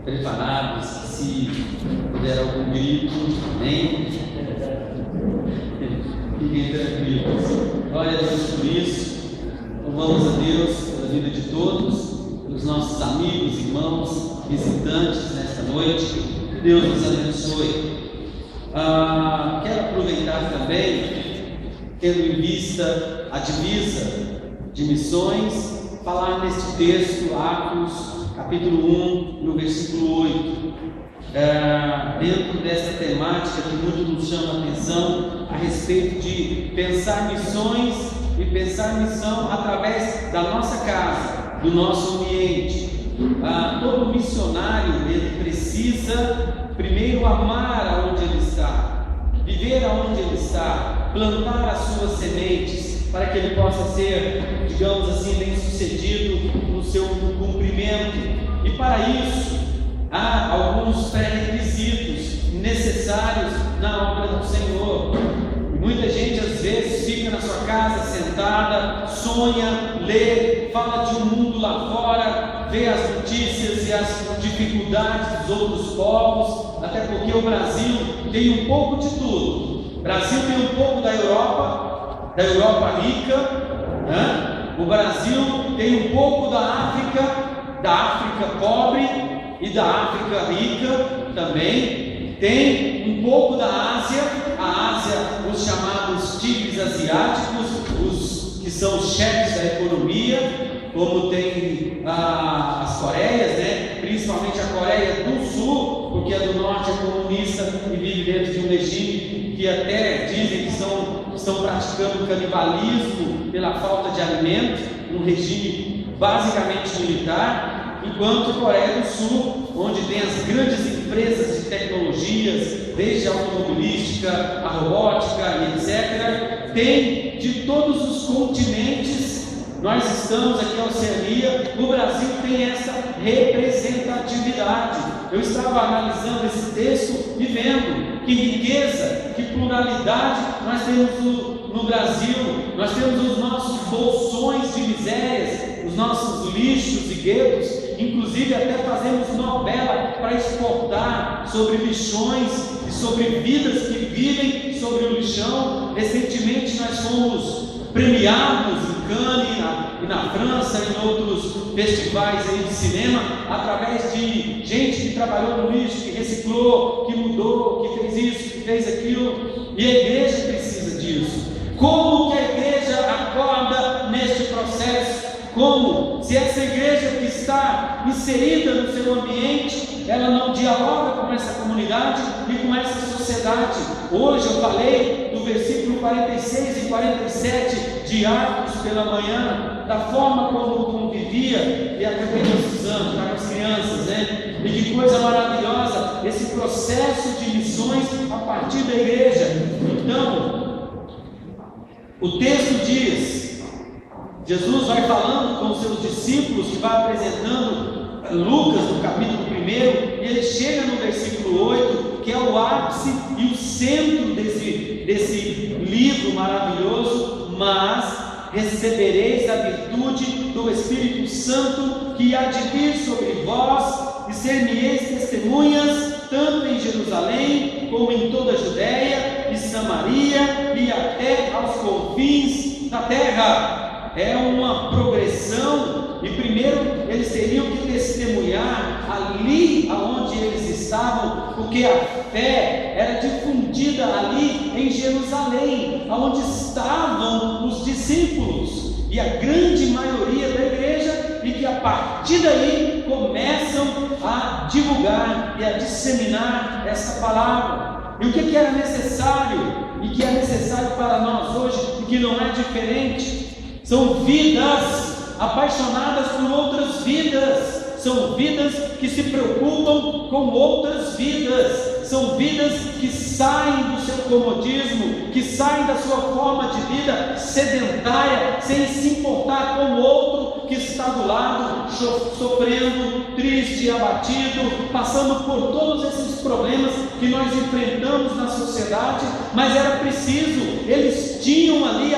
preparado, se puder algum grito, amém? Fiquem tranquilos. Glória a Deus por isso. Louvamos a Deus pela vida de todos, pelos nossos amigos, irmãos, visitantes nesta noite. Que Deus nos abençoe. Quero aproveitar também, tendo em vista a divisa de missões, falar neste texto, Atos, capítulo 1, no versículo 8. Dentro dessa temática que muito nos chama a atenção a respeito de pensar missões e pensar missão através da nossa casa, do nosso ambiente. Todo missionário ele precisa primeiro amar aonde ele está, viver aonde ele está, plantar as suas sementes para que ele possa ser, digamos assim, bem sucedido no seu cumprimento. E para isso há alguns pré-requisitos necessários na obra do Senhor. E muita gente às vezes fica na sua casa sentada, sonha, lê, fala de um mundo lá fora, vê as notícias e as dificuldades dos outros povos, até porque o Brasil tem um pouco de tudo. O Brasil tem um pouco da Europa rica, né? O Brasil tem um pouco da África pobre e da África rica também. Tem um pouco da Ásia, a Ásia, os chamados tigres asiáticos, os que são os chefes da economia, como tem as Coreias, né? Principalmente a Coreia do Sul, porque a do Norte é comunista e vive dentro de um regime que até dizem que estão praticando canibalismo pela falta de alimento, um regime basicamente militar, enquanto a Coreia do Sul, onde tem as grandes empresas de tecnologias, desde a automobilística, a robótica e etc., tem de todos os continentes. Nós estamos aqui na Oceania, o Brasil tem essa representatividade. Eu estava analisando esse texto e vendo que riqueza, que pluralidade nós temos no Brasil. Nós temos os nossos bolsões de misérias, os nossos lixos e guetos. Inclusive até fazemos novela para exportar sobre lixões e sobre vidas que vivem sobre o lixão. Recentemente nós fomos premiados em Cannes e na França e em outros festivais aí de cinema, através de gente que trabalhou no lixo, que reciclou, que mudou, que fez isso, que fez aquilo. E a igreja precisa disso. Como que a igreja acorda neste processo? Como? Se essa igreja que está inserida no seu ambiente, ela não dialoga com essa comunidade e com essa sociedade. Hoje eu falei do versículo 46 e 47 de Atos pela manhã, da forma como convivia, e acabei usando para as crianças, né? E que coisa maravilhosa esse processo de missões a partir da igreja. Então, o texto diz, Jesus vai falando com os seus discípulos, que vai apresentando Lucas no capítulo 1, e ele chega no versículo 8, que é o ápice e o centro desse livro maravilhoso. Mas recebereis a virtude do Espírito Santo, que há de vir sobre vós, e ser-me-eis testemunhas, tanto em Jerusalém, como em toda a Judéia e Samaria, e até aos confins da terra. É uma progressão, e primeiro eles teriam que testemunhar ali aonde eles estavam, porque a fé era difundida ali em Jerusalém, aonde estavam os discípulos e a grande maioria da igreja, e que a partir daí começam a divulgar e a disseminar essa palavra. E o que era necessário, e que é necessário para nós hoje, e que não é diferente, são vidas apaixonadas por outras vidas, são vidas que se preocupam com outras vidas, são vidas que saem do seu comodismo, que saem da sua forma de vida sedentária, sem se importar com o outro que está do lado, sofrendo, triste, abatido, passando por todos esses problemas que nós enfrentamos na sociedade. Mas era preciso, eles tinham ali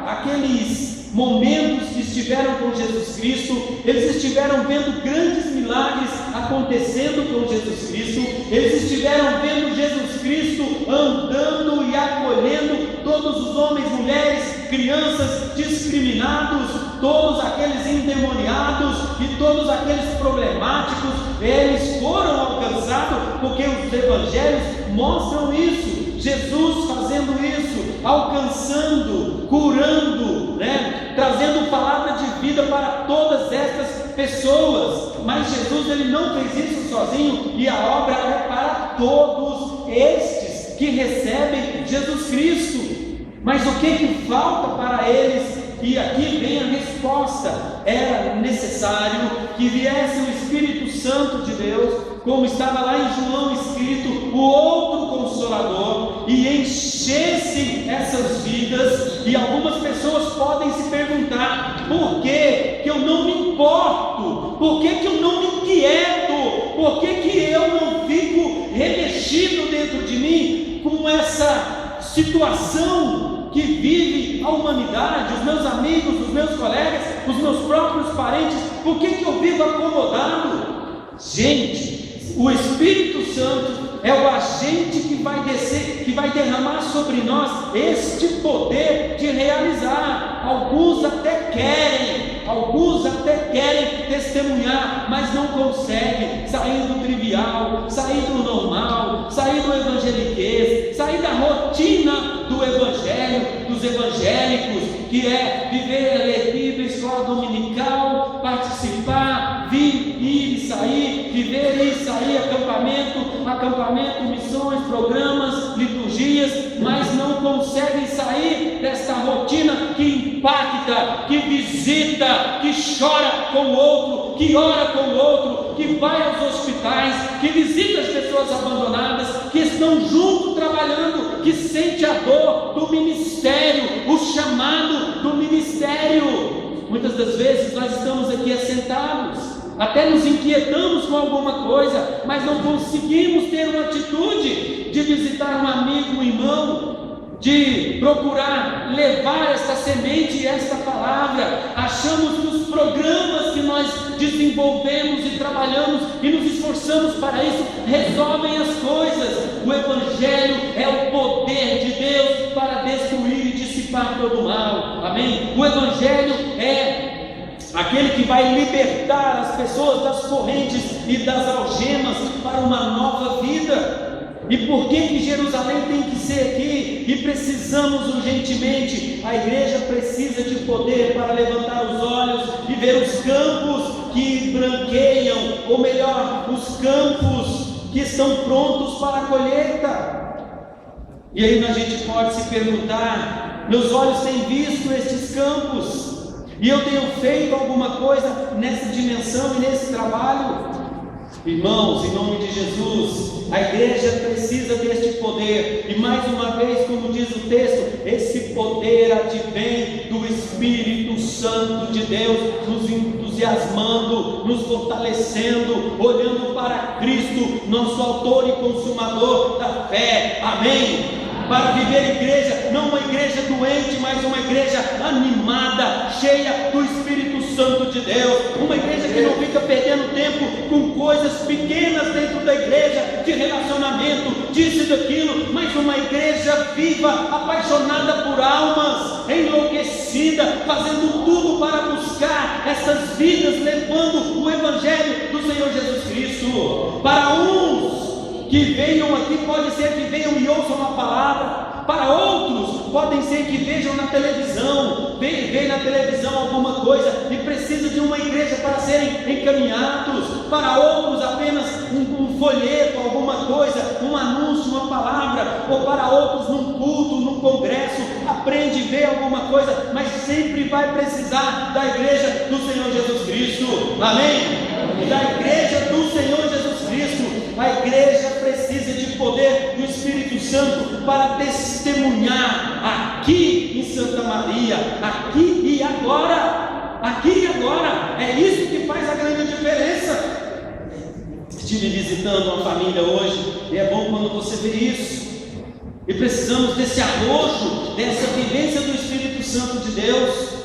aqueles momentos que estiveram com Jesus Cristo, eles estiveram vendo grandes milagres acontecendo com Jesus Cristo, eles estiveram vendo Jesus Cristo andando e acolhendo todos os homens, mulheres, crianças discriminados, todos aqueles endemoniados e todos aqueles problemáticos, eles foram alcançados, porque os evangelhos mostram isso. Jesus fazendo isso, alcançando, curando, trazendo palavra de vida para todas estas pessoas. Mas Jesus, ele não fez isso sozinho, e a obra é para todos estes que recebem Jesus Cristo. Mas o que falta para eles? E aqui vem a resposta: era necessário que viesse o Espírito Santo de Deus, como estava lá em João escrito, o outro Consolador, e enchesse essas vidas. E algumas pessoas podem se perguntar: por que eu não me importo? Por que eu não me inquieto? Por que eu não fico remexido dentro de mim com essa situação que vive a humanidade, os meus amigos, os meus colegas, os meus próprios parentes? Por que eu vivo acomodado? Gente, o Espírito Santo é o agente que vai descer, que vai derramar sobre nós este poder de realizar. Alguns até querem testemunhar, mas não conseguem sair do trivial, sair do normal, sair do evangeliquez, sair da rotina do evangelho, dos evangélicos, que é viver, ler Bíblia, escola dominical, participar, vir, ir e sair, viver, ir e sair, acampamento, missões, programas, liturgias, mas não conseguem sair desta rotina que impacta, que visita, que chora com o outro, que ora com o outro, que vai aos hospitais, que visita as pessoas abandonadas, que estão junto trabalhando, que sente a dor do ministério, o chamado do ministério. Muitas das vezes nós estamos aqui assentados, até nos inquietamos com alguma coisa, mas não conseguimos ter uma atitude de visitar um amigo, um irmão, de procurar levar esta semente e esta palavra. Achamos que os programas que nós desenvolvemos e trabalhamos e nos esforçamos para isso resolvem as coisas. O Evangelho é o poder de Deus para destruir e dissipar todo o mal. Amém? O Evangelho é aquele que vai libertar as pessoas das correntes e das algemas para uma nova vida. E por que Jerusalém tem que ser aqui? E precisamos urgentemente, a igreja precisa de poder para levantar os olhos e ver os campos que branqueiam, ou melhor, os campos que estão prontos para a colheita. E aí a gente pode se perguntar: meus olhos têm visto estes campos? E eu tenho feito alguma coisa nessa dimensão e nesse trabalho? Irmãos, em nome de Jesus, a igreja precisa deste poder. E mais uma vez, como diz o texto, esse poder advém do Espírito Santo de Deus, nos entusiasmando, nos fortalecendo, olhando para Cristo, nosso autor e consumador da fé. Amém? Para viver igreja, não uma igreja doente, mas uma igreja animada, cheia do Espírito Santo de Deus. Uma igreja que não fica perdendo tempo com coisas pequenas dentro da igreja, de relacionamento, disso e daquilo, mas uma igreja viva, apaixonada por almas, enlouquecida, fazendo tudo para buscar essas vidas, levando o Evangelho do Senhor Jesus Cristo. Para uns que venham aqui, pode ser que venham e ouçam a palavra. Para outros, podem ser que vejam na televisão, veem na televisão alguma coisa e precisam de uma igreja para serem encaminhados. Para outros, apenas um folheto, alguma coisa, um anúncio, uma palavra. Ou para outros, num culto, num congresso, aprende, vê alguma coisa, mas sempre vai precisar da igreja do Senhor Jesus Cristo. Amém? Da igreja do Senhor Jesus Cristo. A igreja precisa de poder do Espírito Santo para testemunhar aqui em Santa Maria, aqui e agora. Aqui e agora, é isso que faz a grande diferença. Estive visitando uma família hoje, e é bom quando você vê isso. E precisamos desse arrojo, dessa vivência do Espírito Santo de Deus.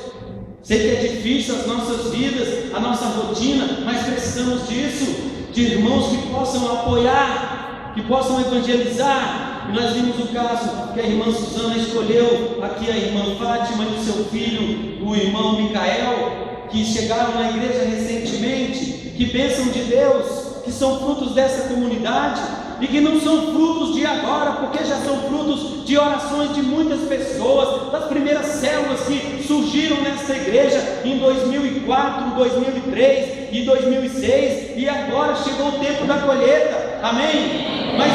Sei que é difícil as nossas vidas, a nossa rotina, mas precisamos disso, de irmãos que possam apoiar, que possam evangelizar. E nós vimos o caso que a irmã Suzana escolheu aqui, a irmã Fátima e o seu filho, o irmão Micael, que chegaram na igreja recentemente, que bênção de Deus, que são frutos dessa comunidade, e que não são frutos de agora, porque já são frutos de orações de muitas pessoas, das primeiras células que surgiram nesta igreja em 2004, 2003 e 2006, e agora chegou o tempo da colheita, amém? Mas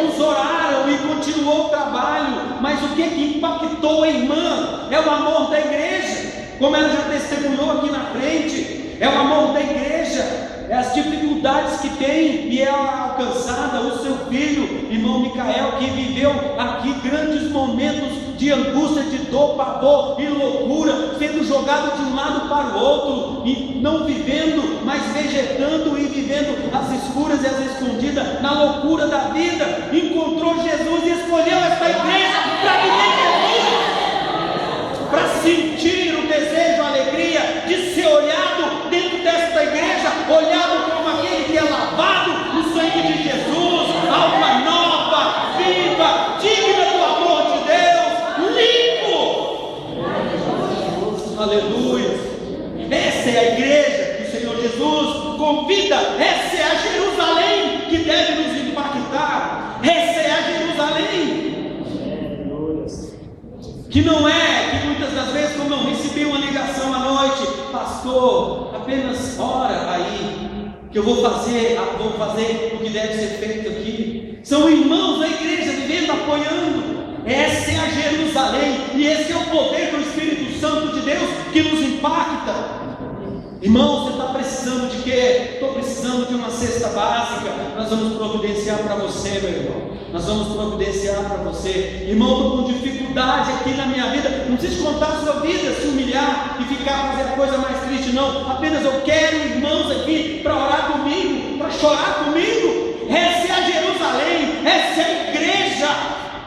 uns oraram e continuou o trabalho, mas o que impactou a irmã é o amor da igreja, como ela já testemunhou aqui na frente, é o amor da igreja, é as dificuldades que tem e é alcançada. O seu filho, irmão Micael, que viveu aqui grandes momentos de angústia, de dor, pavor e loucura, sendo jogado de um lado para o outro, e não vivendo, mas vegetando e vivendo as escuras e as escondidas, na loucura da vida, encontrou Jesus e escolheu esta igreja para viver Jesus, para sentir o desejo, a alegria de ser olhado dentro desta igreja, olhado como aquele que é lavado no sangue de Jesus, alma nova, viva, digna do amor de Deus, limpo. Aleluia. Essa é a igreja que o Senhor Jesus convida. Essa é a Jerusalém que deve nos impactar. Essa é a Jerusalém que não é, que muitas das vezes, como eu recebi uma ligação à noite, pastor, apenas ora aí, que eu vou fazer o que deve ser feito aqui. São irmãos da igreja vivendo, apoiando. Essa é a Jerusalém, e esse é o poder do Espírito Santo de Deus que nos impacta. Irmão, você está precisando de quê? Estou precisando de uma cesta básica. Nós vamos providenciar para você, meu irmão. Nós vamos providenciar para você. Irmão, estou com dificuldade aqui na minha vida. Não precisa contar a sua vida, se humilhar e ficar fazendo a coisa mais triste, não. Apenas eu quero irmãos aqui para orar comigo, para chorar comigo. Essa é a Jerusalém, essa é a igreja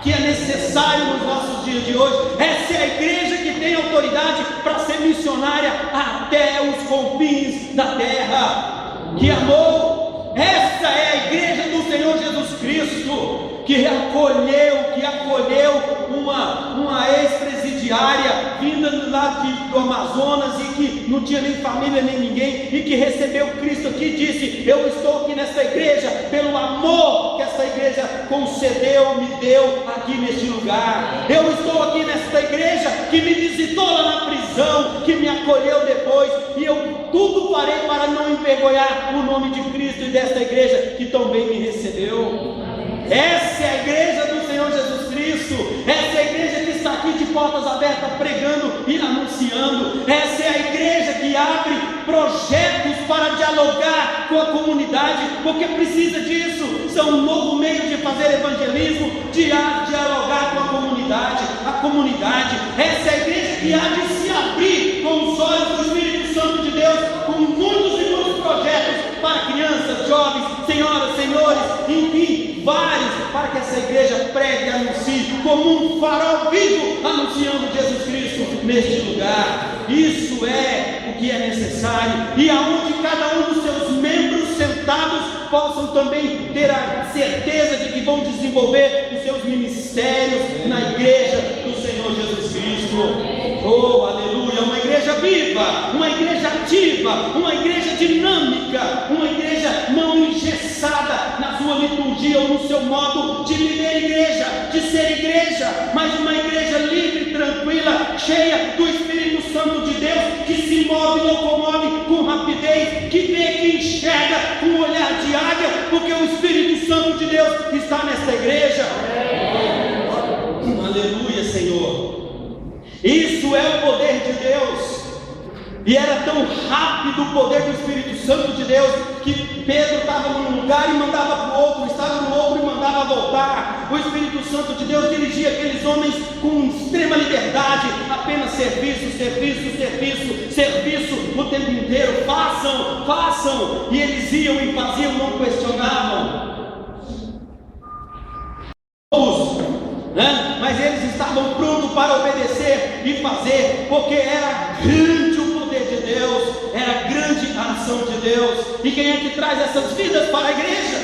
que é necessário nos nossos dias de hoje. Essa é a igreja que tem autoridade para ser missionária até os confins da terra. Que amor! Essa é a igreja do Senhor Jesus Cristo, que acolheu uma ex-presidiária vinda do lado do Amazonas e que não tinha nem família nem ninguém, e que recebeu Cristo aqui e disse: eu estou aqui nesta igreja pelo amor que esta igreja concedeu, me deu aqui neste lugar. Eu estou aqui nesta igreja que me visitou lá na prisão, que me acolheu depois, e eu tudo farei para não envergonhar o nome de Cristo e desta igreja que também me recebeu. Essa é a igreja do Senhor Jesus Cristo. Essa é a igreja que está aqui de portas abertas, pregando e anunciando. Essa é a igreja que abre projetos para dialogar com a comunidade, porque precisa disso. São um novo meio de fazer evangelismo, de dialogar com a comunidade. Essa é a igreja que há de se abrir com os olhos do Espírito Santo de Deus, com muitos e muitos projetos para crianças, jovens, senhoras, senhores, enfim, vários, para que essa igreja pregue e anuncie como um farol vivo, anunciando Jesus Cristo neste lugar. Isso é o que é necessário, e aonde cada um dos seus membros sentados possam também ter a certeza de que vão desenvolver os seus ministérios na igreja do Senhor Jesus Cristo. Oh, aleluia! Uma igreja viva, uma igreja ativa, uma igreja dinâmica, uma igreja não engessada na sua liturgia ou no seu modo de viver igreja, de ser igreja, mas uma igreja livre, tranquila, cheia do Espírito Santo de Deus, que se move, locomove com rapidez, que vê, que enxerga com um olhar de águia, porque o Espírito Santo de Deus está nesta igreja. Aleluia, Senhor. Isso é o poder de Deus. E era tão rápido o poder do Espírito Santo de Deus, que Pedro estava num lugar e mandava para o outro, estava no outro e mandava voltar. O Espírito Santo de Deus dirigia aqueles homens com extrema liberdade, apenas serviço o tempo inteiro. Façam, e eles iam e faziam, não questionavam. Mas eles estavam prontos para obedecer e fazer, porque era quem é que traz essas vidas para a igreja?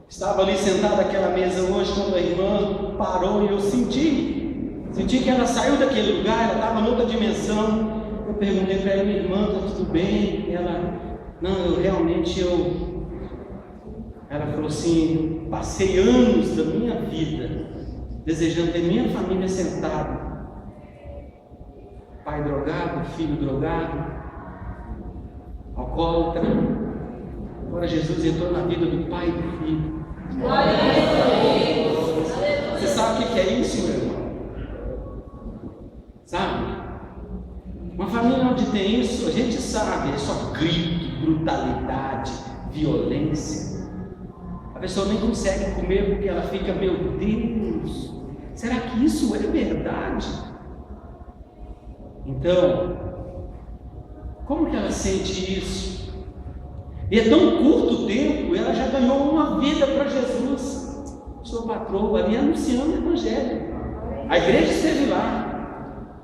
Estava ali sentado àquela mesa hoje, quando a irmã parou e eu senti que ela saiu daquele lugar, ela estava em outra dimensão. Eu perguntei para ela: minha irmã, está tudo bem? Ela: não, ela falou assim: passei anos da minha vida desejando ter minha família sentada, pai drogado, filho drogado, alcoólatra. Agora Jesus entrou na vida do pai e do filho. Você sabe o que é isso, meu irmão? Sabe? Uma família onde tem isso, a gente sabe, é só grito, brutalidade, violência. A pessoa nem consegue comer porque ela fica: meu Deus, será que isso é verdade? Então, como que ela sente isso? E é tão curto o tempo, ela já ganhou uma vida para Jesus. Sua patroa ali anunciando o evangelho. A igreja esteve lá.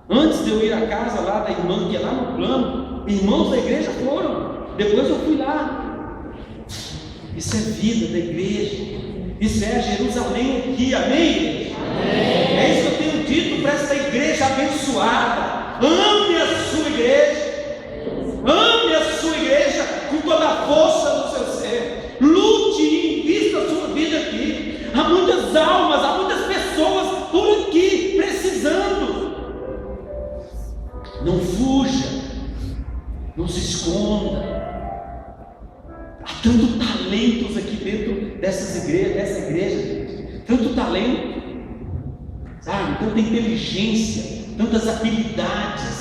Antes de eu ir à casa lá da irmã, que é lá no plano, irmãos da igreja foram. Depois eu fui lá. Isso é vida da igreja. Isso é a Jerusalém aqui, amém? Amém. É isso que eu tenho dito para essa igreja abençoada. Ame a sua igreja. Ame a sua igreja com toda a força do seu ser. Lute e invista a sua vida aqui. Há muitas almas, há muitas pessoas por aqui precisando. Não fuja, não se esconda. Há tanto talentos aqui dentro dessa igreja, gente. Tanto talento, sabe? Tanta inteligência, tantas habilidades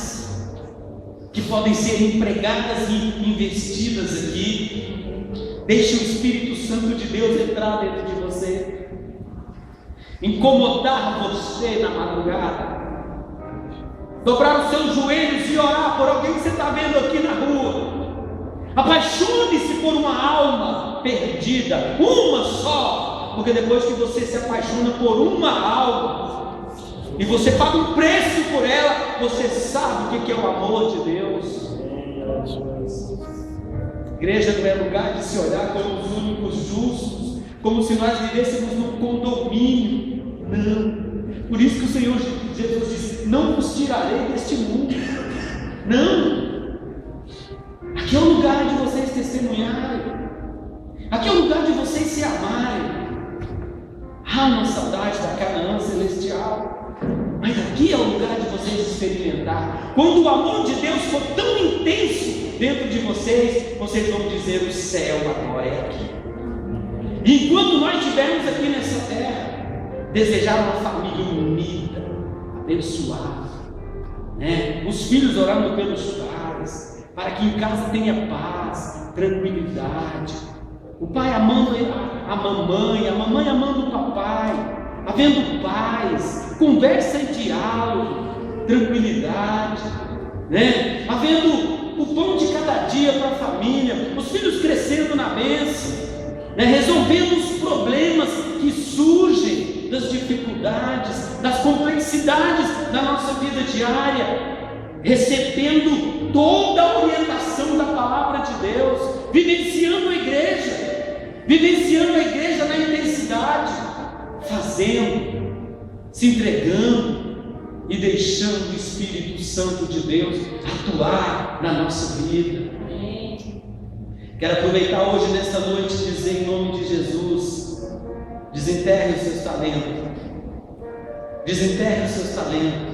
que podem ser empregadas e investidas aqui. Deixe o Espírito Santo de Deus entrar dentro de você, incomodar você na madrugada, dobrar os seus joelhos e orar por alguém que você está vendo aqui na rua. Apaixone-se por uma alma perdida, uma só, porque depois que você se apaixona por uma alma e você paga um preço por ela, você sabe o que é o amor de Deus. Igreja não é lugar de se olhar como os únicos justos, como se nós vivêssemos num condomínio. Não. Por isso que o Senhor Jesus disse: não vos tirarei deste mundo. Não. Aqui é o lugar de vocês testemunharem. Aqui é o lugar de vocês se amarem. Há uma saudade da Canaã celestial, mas aqui é o lugar de vocês experimentar. Quando o amor de Deus for tão intenso dentro de vocês, vocês vão dizer: o céu agora é aqui. E enquanto nós estivermos aqui nessa terra, desejar uma família unida, abençoada, né? Os filhos orando pelos pais, para que em casa tenha paz, tranquilidade. O pai amando a mamãe amando o papai, havendo paz, conversa e diálogo, tranquilidade, né? Havendo o pão de cada dia para a família, os filhos crescendo na bênção, né? Resolvendo os problemas que surgem das dificuldades, das complexidades da nossa vida diária, recebendo toda a orientação da palavra de Deus, vivenciando a igreja na intensidade, fazendo, se entregando e deixando o Espírito Santo de Deus atuar na nossa vida. Quero aproveitar hoje, nesta noite, e dizer em nome de Jesus: desenterre os seus talentos, desenterre os seus talentos.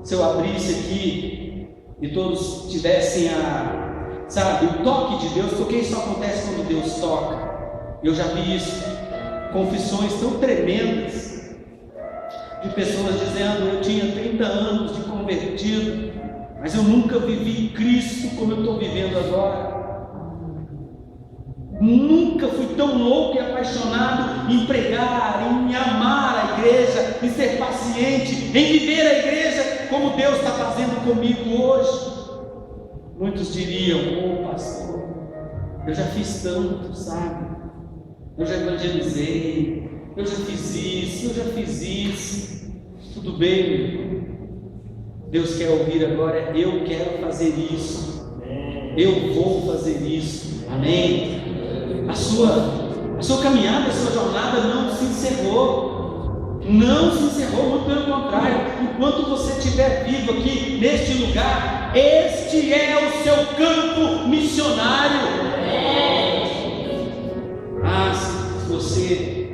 Se eu abrisse aqui e todos tivessem o toque de Deus, porque isso acontece quando Deus toca. Eu já vi isso, confissões tão tremendas de pessoas dizendo: eu tinha 30 anos de convertido, mas eu nunca vivi Cristo como eu estou vivendo agora. Nunca fui tão louco e apaixonado em pregar, em amar a igreja, em ser paciente, em viver a igreja como Deus está fazendo comigo hoje. Muitos diriam: pastor, eu já fiz tanto, sabe? Eu já evangelizei, eu já fiz isso, eu já fiz isso. Tudo bem, meu irmão. Deus quer ouvir agora: eu quero fazer isso, eu vou fazer isso. Amém? A sua caminhada, a sua jornada não se encerrou. Não se encerrou, muito pelo contrário. Enquanto você estiver vivo aqui neste lugar, este é o seu campo missionário. Se você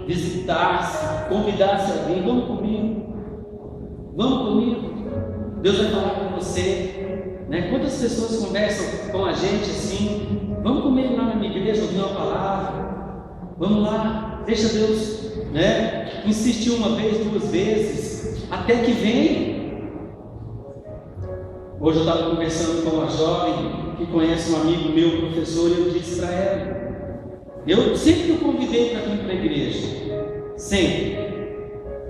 visitasse, convidasse alguém: vamos comigo, Deus vai falar com você, né? Quantas pessoas conversam com a gente assim: vamos comigo lá na minha igreja, ouvir uma palavra, vamos lá, deixa Deus, né? Insistir uma vez, duas vezes, até que vem. Hoje eu estava conversando com uma jovem que conhece um amigo meu, professor, e eu disse para ela: eu sempre o convidei para vir para a igreja, sempre.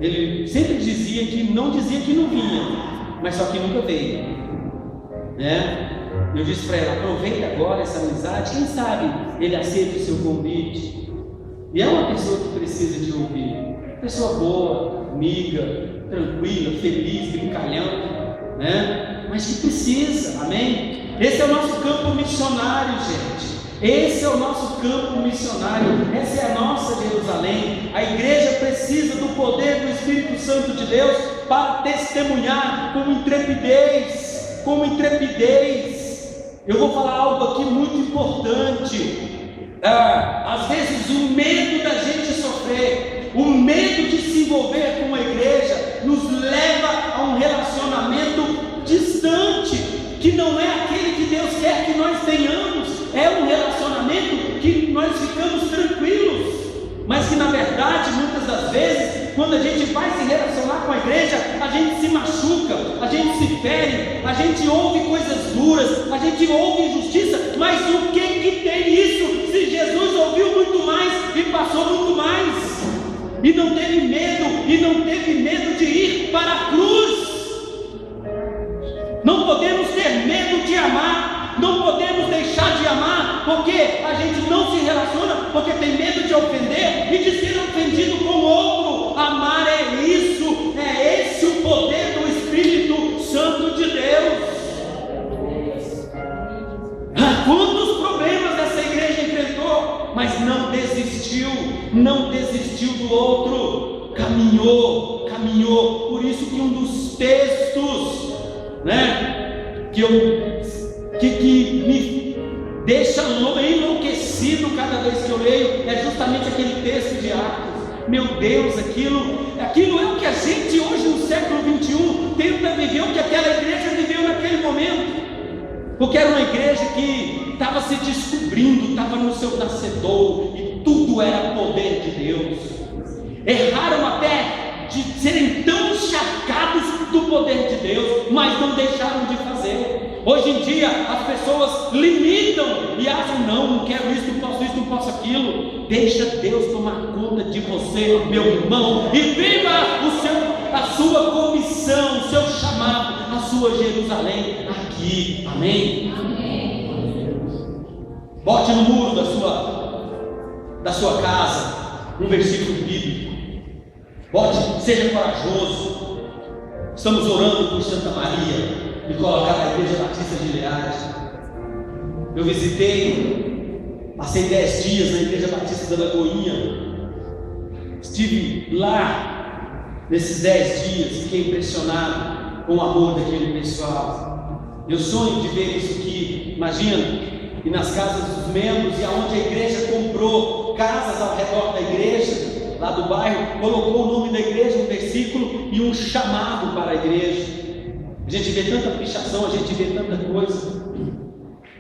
Ele sempre dizia que não vinha, mas só que nunca veio, né? Eu disse para ela: aproveita agora essa amizade, quem sabe ele aceita o seu convite. E é uma pessoa que precisa de ouvir, pessoa boa, amiga, tranquila, feliz, brincalhão, né? Mas que precisa, amém? Esse é o nosso campo missionário, gente. Esse é o nosso campo missionário, essa é a nossa Jerusalém. A igreja precisa do poder do Espírito Santo de Deus para testemunhar com intrepidez, Eu vou falar algo aqui muito importante. Às vezes o medo da gente sofrer, o medo de se envolver com a igreja, nos leva a um relacionamento distante, que não é aquele que Deus quer que nós tenhamos. É um relacionamento que nós ficamos tranquilos, mas que na verdade, muitas das vezes, quando a gente vai se relacionar com a igreja, a gente se machuca, a gente se fere, a gente ouve coisas duras, a gente ouve injustiça. Mas o que tem isso, se Jesus ouviu muito mais e passou muito mais, e não teve medo de ir para a cruz? Não podemos ter medo de amar, não podemos deixar de amar, porque a gente não se relaciona, porque tem medo de ofender e de ser ofendido com o outro. Amar é isso, é esse o poder do Espírito Santo de Deus. Quantos problemas essa igreja enfrentou, mas não desistiu do outro, caminhou. Por isso que um dos textos, né, que me deixa enlouquecido cada vez que eu leio, é justamente aquele texto de Atos. Meu Deus, aquilo é o que a gente hoje no século 21 tenta viver, o que aquela igreja viveu naquele momento, porque era uma igreja que estava se descobrindo, estava no seu nascedor, e tudo era poder de Deus. Erraram até de serem tão encharcados do poder de Deus, mas não deixaram de fazer. Hoje em dia as pessoas limitam e acham: não quero isso, não posso isso, não posso aquilo. Deixa Deus tomar conta de você, meu irmão, e viva a sua comissão, o seu chamado, a sua Jerusalém aqui. Amém? Bote no muro da sua casa um versículo bíblico. Seja corajoso. Estamos orando por Santa Maria e colocar a Igreja Batista de Leade. Eu passei 10 dias na Igreja Batista da Lagoinha. Estive lá nesses 10 dias, fiquei impressionado com o amor daquele pessoal. Eu sonho de ver isso aqui, imagina, e nas casas dos membros, e aonde a igreja comprou casas ao redor da igreja, lá do bairro, colocou o nome da igreja, um versículo e um chamado para a igreja. A gente vê tanta pichação, a gente vê tanta coisa.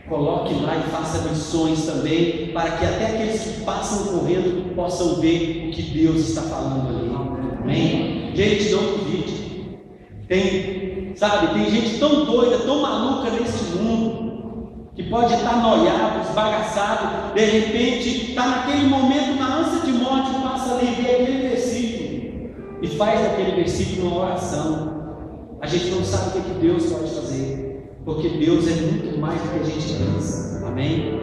Coloque lá e faça missões também, para que até aqueles que passam correndo possam ver o que Deus está falando ali. Amém? Gente, não duvide. Tem gente tão doida, tão maluca nesse mundo, que pode estar noiado, esbagaçado, de repente está naquele momento, na ânsia de morte, passa ali e vê aquele versículo e faz daquele versículo uma oração. A gente não sabe o que Deus pode fazer, porque Deus é muito mais do que a gente pensa. Amém?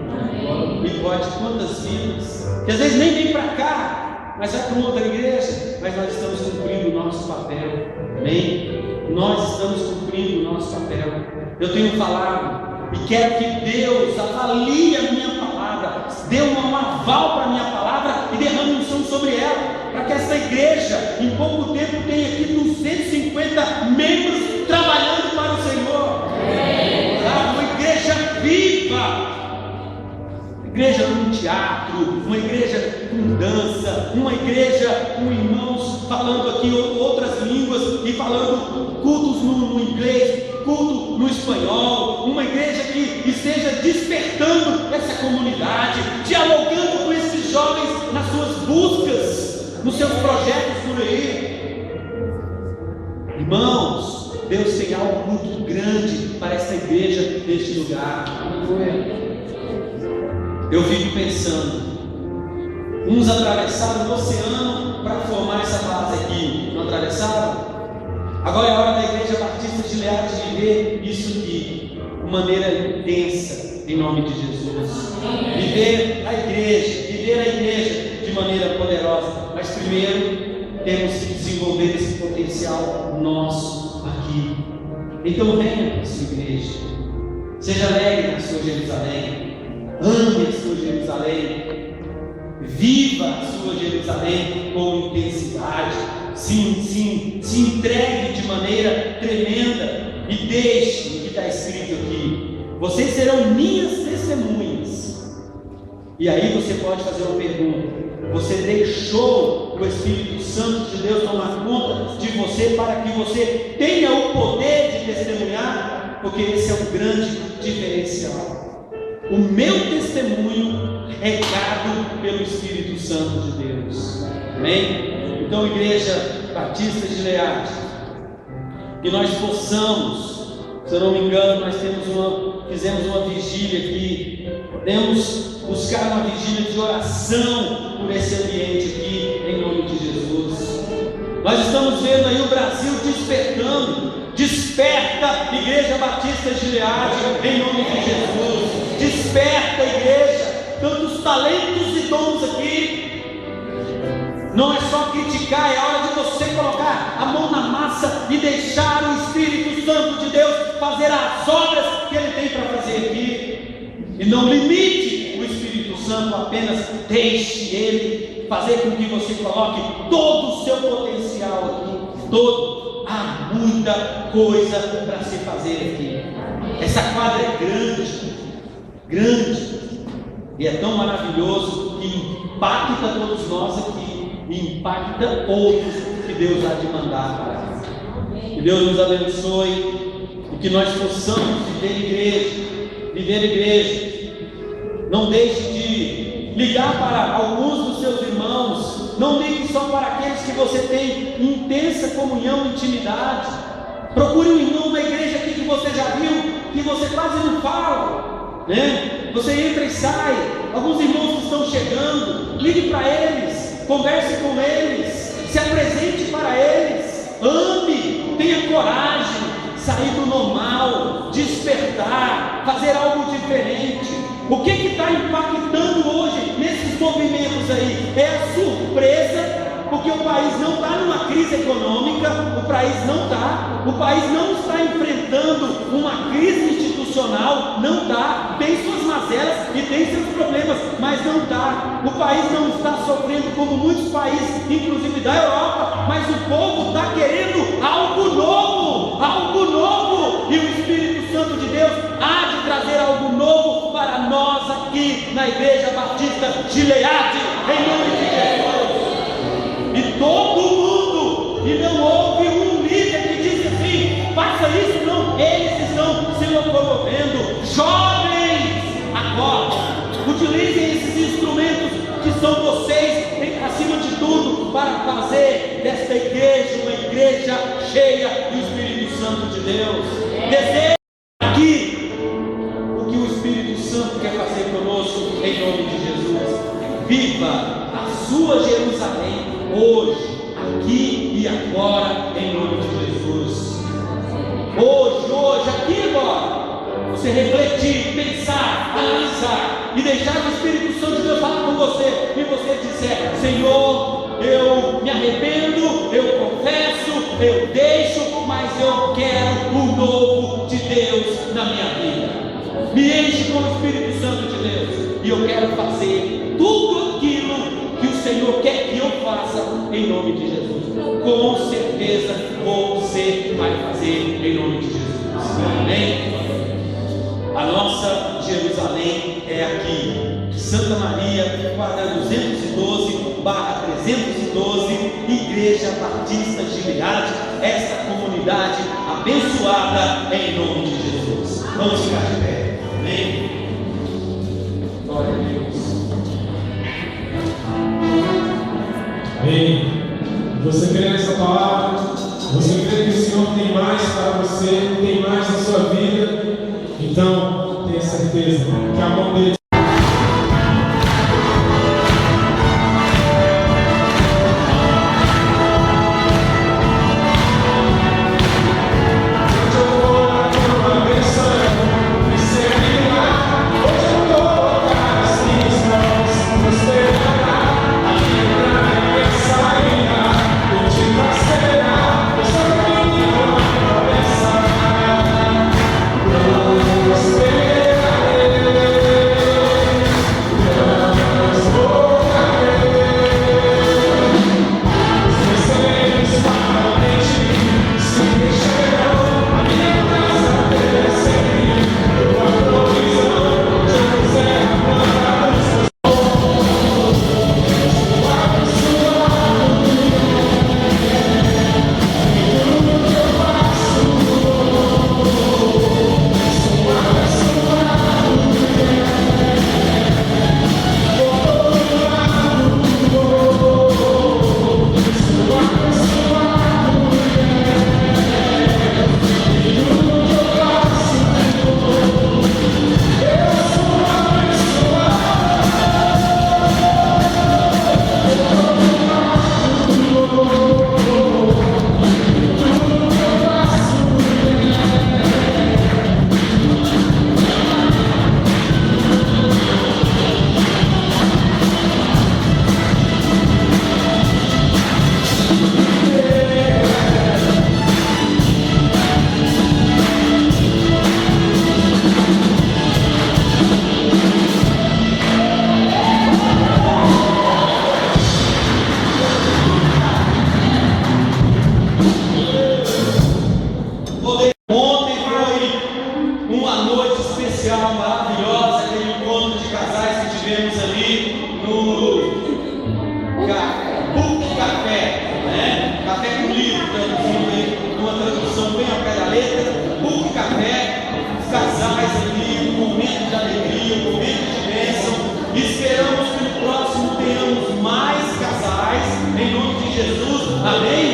E pode quantas vidas que às vezes nem vem para cá, mas vai para outra igreja. Mas nós estamos cumprindo o nosso papel, amém? Nós estamos cumprindo o nosso papel. Eu tenho falado e quero que Deus avalie a minha palavra, dê um aval para a minha palavra e derrame unção sobre ela, para que essa igreja, em pouco tempo, tenha aqui 250 membros trabalhando para o Senhor. Uma igreja viva, uma igreja com teatro, uma igreja com dança, uma igreja com irmãos falando aqui outras línguas e falando cultos no inglês, culto no espanhol, uma igreja que esteja despertando essa comunidade, dialogando com esses jovens nas suas buscas, nos seus projetos por aí. Irmãos, Deus tem algo muito grande para essa igreja neste lugar. Eu fico pensando, uns atravessaram o oceano para formar essa base aqui, não atravessaram? Agora é a hora da Igreja Batista de Learte viver isso aqui, de maneira intensa, em nome de Jesus. Viver a igreja de maneira poderosa. Mas primeiro, temos que desenvolver esse potencial nosso aqui. Então venha, sua igreja, seja alegre na sua Jerusalém, ame a sua Jerusalém, viva a sua Jerusalém com intensidade, se entregue de maneira tremenda e deixe o que está escrito aqui: vocês serão minhas testemunhas. E aí você pode fazer uma pergunta: você deixou o Espírito Santo de Deus tomar conta de você para que você tenha o poder de testemunhar? Porque esse é um grande diferencial. O meu testemunho é dado pelo Espírito Santo de Deus. Amém? Então, Igreja Batista de Learte, que nós possamos, se eu não me engano, nós fizemos uma vigília aqui, podemos buscar uma vigília de oração por esse ambiente aqui, em nome de Jesus. Nós estamos vendo aí o Brasil despertando. Desperta, Igreja Batista de Learte, em nome de Jesus. Desperta, igreja, tantos talentos e dons aqui. Não é só criticar, é hora de você colocar a mão na massa e deixar o Espírito Santo de Deus fazer as obras que Ele tem para fazer aqui. E não limite o Espírito Santo, apenas deixe Ele fazer com que você coloque todo o seu potencial aqui. Todo. Há muita coisa para se fazer aqui. Essa quadra é grande, e é tão maravilhoso que impacta todos nós aqui. E impacta outros que Deus há de mandar para nós. Que Deus nos abençoe e que nós possamos viver igreja. Não deixe de ligar para alguns dos seus irmãos. Não ligue só para aqueles que você tem intensa comunhão e intimidade. Procure um irmão na igreja aqui que você já viu, que você quase não fala, né? Você entra e sai. Alguns irmãos que estão chegando, ligue para eles. Converse com eles, se apresente para eles, ame, tenha coragem, sair do normal, despertar, fazer algo diferente. O que está impactando hoje nesses movimentos aí? É a surpresa, porque o país não está numa crise econômica, o país não está enfrentando uma crise institucional, não está, tem suas mazelas e tem seus problemas, mas não está. O país não está sofrendo como muitos países, inclusive da Europa, mas o povo está querendo algo novo, e o Espírito Santo de Deus há de trazer algo novo para nós aqui na Igreja Batista de Learte, em nome de Jesus. E todo mundo, e não houve um líder que disse assim: faça isso, não, eles estão se locomovendo. Jovens, agora, utilizem esses instrumentos que são vocês, acima de tudo, para fazer desta igreja uma igreja cheia do Espírito Santo de Deus. Desejo aqui o que o Espírito Santo quer fazer conosco, em nome de Jesus. Viva a sua Jerusalém hoje, aqui e agora, em nome de Jesus. Hoje, aqui e agora. Você refletir, pensar, analisar e deixar o Espírito Santo de Deus falar com você, e você disser: Senhor, eu me arrependo, eu confesso, eu deixo, mas eu quero o novo de Deus na minha vida. Me enche com o Espírito Santo de Deus, e eu quero fazer tudo aquilo que o Senhor quer que eu faça, em nome de Jesus. Com certeza você vai fazer em nome de Jesus. Amém? A nossa Jerusalém é aqui, Santa Maria, quadra 212/312, Igreja Batista Gileade, esta comunidade abençoada em nome de Jesus. Vamos ficar de pé. Amém? Glória a Deus. Amém. Você crê nessa palavra? Você crê que o Senhor tem mais para você, tem mais na sua vida? Então, tenha certeza que a mão dele Cadê?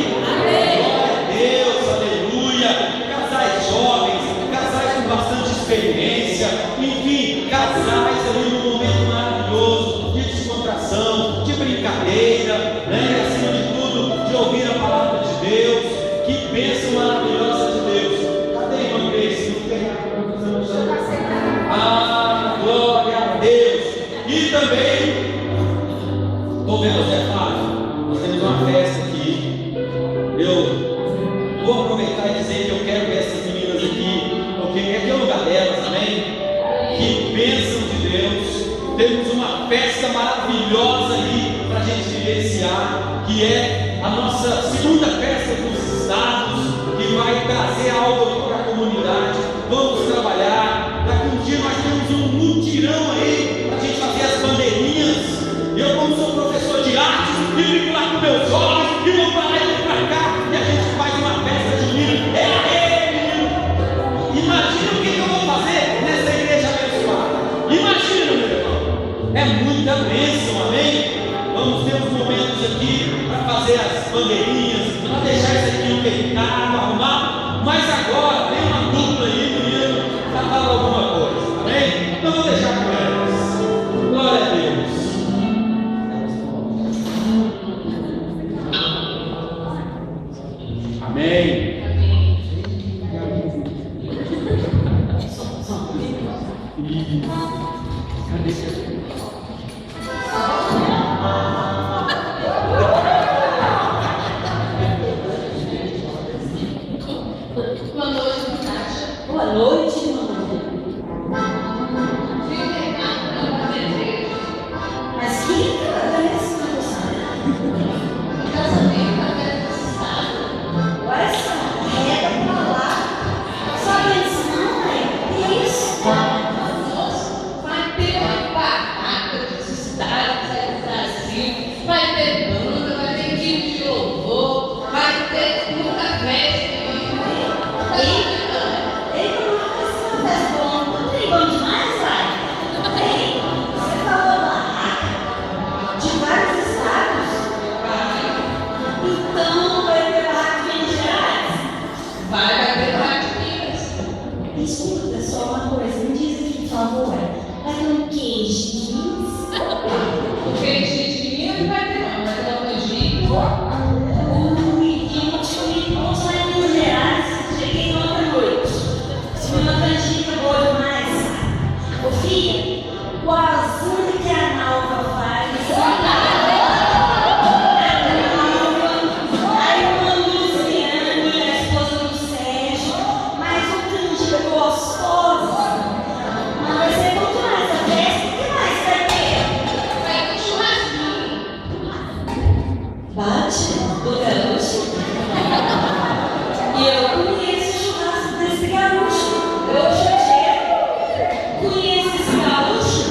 Conheço esse gaúcho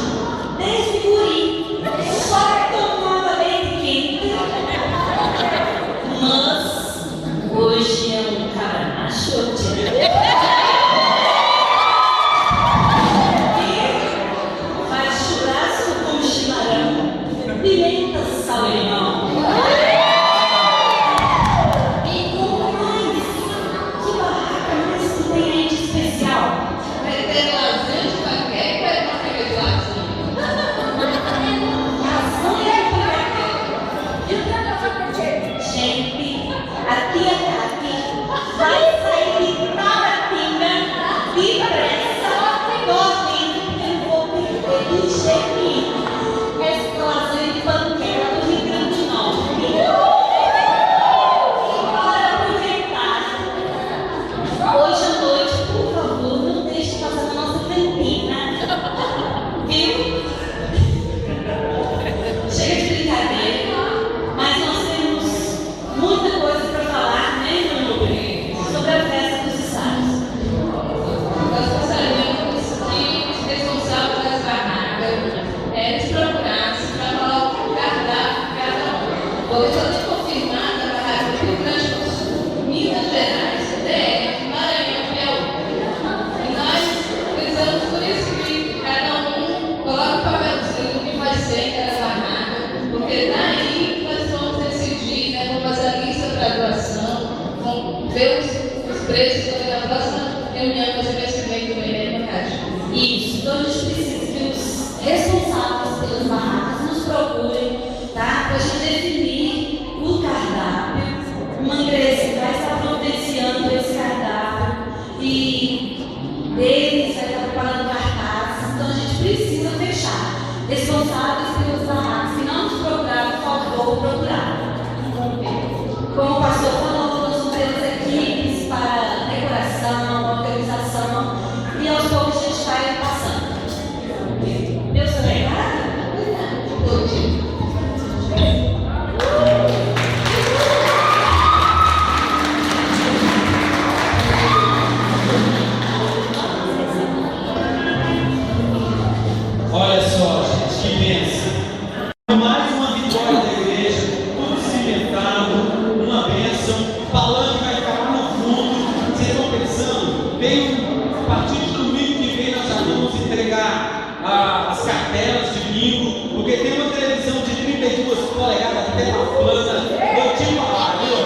desde guri, só tomava leite quente. Mas hoje é um cara macho. Faz churrasco com chimarrão, pimenta, sal e limão. E como mais? Que barraca mais que tem aí de especial? Vai ter lasanha de panqueca e manteiga de lasanha. Lasanha e panqueca. Gente, a tia Tati vai sair de Tabatinga depressa, correndo, eu vou perder de jeitinho essa lasanha de panqueca do Rio Grande do Norte. E para aproveitar, hoje à noite, por favor, não deixe passar na nossa cantina, viu? Chega de brincadeira, mas nós temos muita coisa para falar, né, Bruno? Sobre a festa dos estados. Nós gostaríamos que os responsáveis das barracas nos procurassem para falar o cardápio de cada um. Pois eu tenho confirmado a barraca do Rio Grande do Sul, Minas Gerais, DF, Maranhão e Piauí. E nós precisamos por escrito que cada um coloque o papelzinho que vai ser em cada barraca, porque daí nós vamos decidir, né, vamos fazer a lista para doação, vamos ver os preços na próxima reunião que vai ser feita no Enem Caixa. Isso, então a gente precisa que os responsáveis pelas barracas nos procurem, tá? Para a gente definir o cardápio. Uma igreja vai estar providenciando esse cardápio e eles vai estar preparando cartazes. Então a gente precisa fechar. Responsáveis pelas barracas, se não nos procurar, por favor, procurar. Como o pastor falou, nós temos equipes para decoração, organização e aos poucos a gente vai passando. Meu seu recado? Olha só, gente, que bênção. Mais uma vitória da igreja, tudo cimentado, uma bênção. Palanque vai ficar lá no fundo. Vocês estão pensando? A partir de domingo que vem nós já vamos entregar as cartelas de bingo, porque tem uma televisão de 32 polegadas, tela plana. Eu te falar, viu?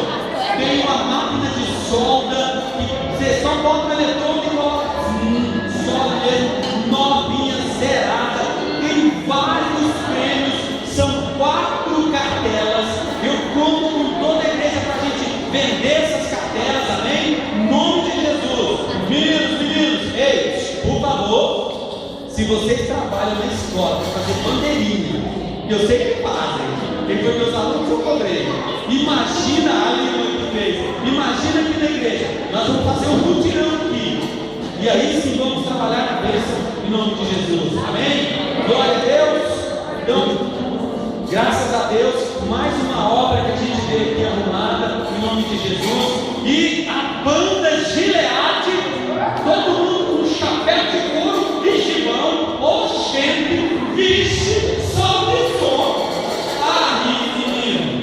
Tem uma máquina de solda, e você só bota o eletrônico e coloca solda mesmo, novinha, zerada. Tem vários prêmios, são 4 cartelas. Eu conto com toda a igreja para a gente vender essas cartelas, amém? Em nome de Jesus. Meninos, ei, por favor, se vocês trabalham na escola para fazer bandeirinha, que eu sei que fazem, porque foi meus alunos que eu cobrei. Imagina a língua que fez, imagina aqui na igreja, nós vamos fazer um mutirão aqui. E aí sim vamos trabalhar na bênção em nome de Jesus. Amém? Glória a Deus. Então, graças a Deus, mais uma obra que a gente vê aqui arrumada em nome de Jesus. E a banda Gileade, todo mundo com chapéu de couro e gibão, oxente, vixe, sobe o som. Aí, menino.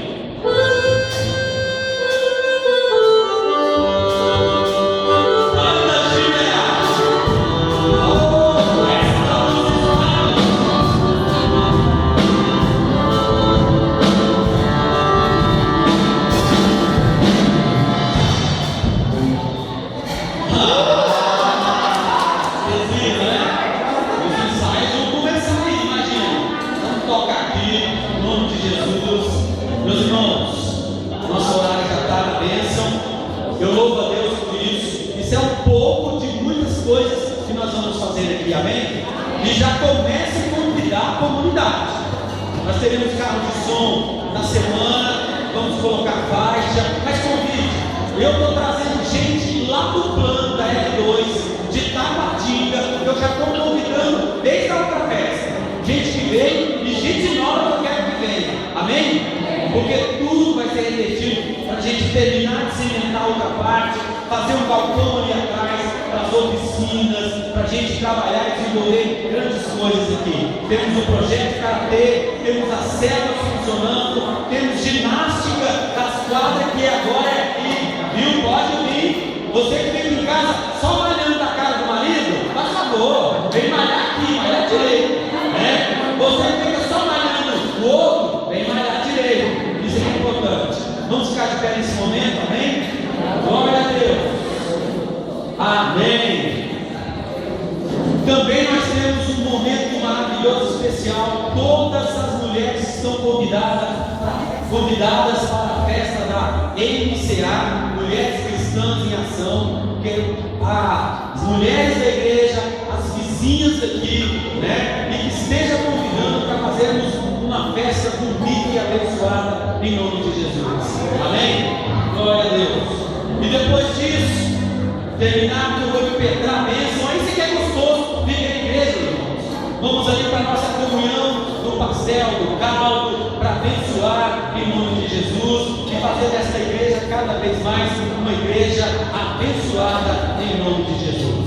Amém? E já comece a convidar a comunidade. Nós teremos carro de som na semana, vamos colocar faixa, mas convide. Eu estou trazendo gente lá do plano da L2, de Tabatinga, eu já estou convidando desde a outra festa. Gente que veio e gente nova que eu quero que venha. Amém? Porque tudo vai ser revertido para a gente terminar de cimentar outra parte, fazer um balcão ali atrás para as oficinas. para a gente trabalhar e desenvolver grandes coisas aqui. Temos o projeto de karatê, temos as células funcionando, temos ginástica das quadras que agora é aqui, viu? Pode vir. Você que fica em casa só malhando da cara do marido, faz favor, vem malhar aqui, malhar direito. Né? Você que fica só malhando o outro, vem malhar direito. Isso é importante. Vamos ficar de pé nesse momento, amém? Glória a Deus. Amém. Também nós temos um momento maravilhoso, especial. Todas as mulheres estão convidadas para a festa da MCA, Mulheres Cristãs em Ação, que as mulheres da igreja, as vizinhas daqui, né, e que esteja convidando para fazermos uma festa bonita e abençoada em nome de Jesus. Amém? Glória a Deus. E depois disso, terminar, eu vou impetrar a bênção. Aí você que é gostoso, vem à igreja, irmãos. Vamos ali para a nossa comunhão do pastel, do caldo, para abençoar em nome de Jesus e fazer desta igreja cada vez mais uma igreja abençoada em nome de Jesus.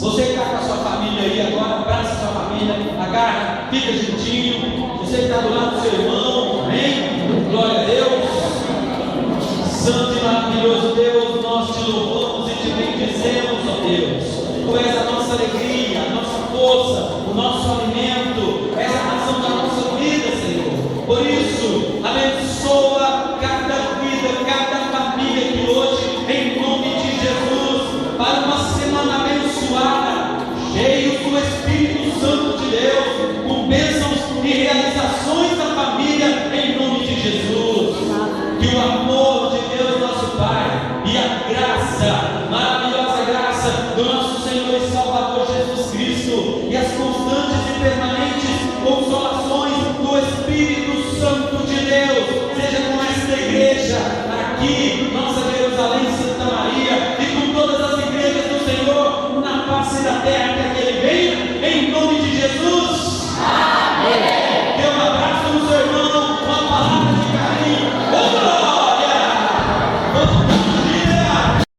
Você que está com a sua família aí agora, abraça a sua família, agarra, fica juntinho. Você que está do lado do seu irmão, amém? Glória a Deus. Santo e maravilhoso Deus, nós te louvamos e te bendizemos, ó Deus. Tu és a nossa alegria, a nossa força, o nosso alimento, és a razão da nossa vida, Senhor. Por isso,